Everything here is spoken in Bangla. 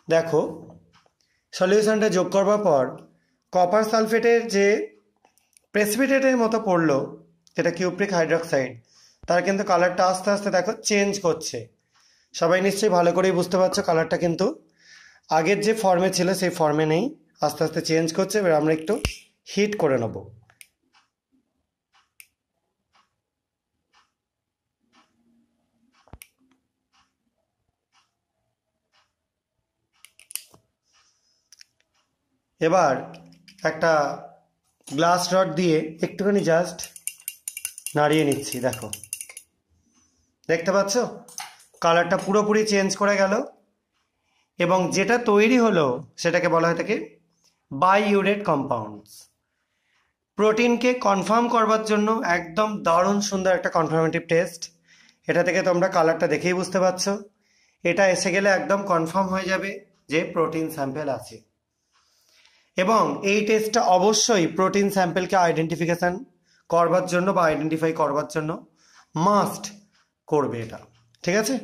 দেখো সলিউশনটা যোগ করবার পর কপার সালফেটের যে প্রেসিপিটেটের মতো পড়লো, যেটা কিউপ্রিক হাইড্রক্সাইড, তার কিন্তু কালারটা আস্তে আস্তে দেখো চেঞ্জ করছে। সবাই নিশ্চয়ই ভালো করেই বুঝতে পারছো কালারটা কিন্তু আগের যে ফর্মে ছিল সেই ফর্মে নেই, আস্তে আস্তে চেঞ্জ করছে। এবার আমরা একটু হিট করে নেব। এবার একটা গ্লাস রড দিয়ে একটুখানি জাস্ট নাড়িয়ে নিচ্ছি। দেখো, দেখতে পাচ্ছ কালারটা পুরোপুরি চেঞ্জ করে গেল। এবং যেটা তৈরি হলো সেটাকে বলা হয়ে থাকে বাইইউরেট কম্পাউন্ডস। প্রোটিনকে কনফার্ম করবার জন্য একদম দারুণ সুন্দর একটা কনফার্মেটিভ টেস্ট। এটা থেকে তোমরা কালারটা দেখেই বুঝতে পারছো, এটা এসে গেলে একদম কনফার্ম হয়ে যাবে যে প্রোটিন স্যাম্পেল আছে। এবং এই টেস্টটা অবশ্যই প্রোটিন স্যাম্পেলকে আইডেন্টিফিকেশন করবার জন্য বা আইডেন্টিফাই করবার জন্য মাস্ট করবে এটা, ঠিক আছে।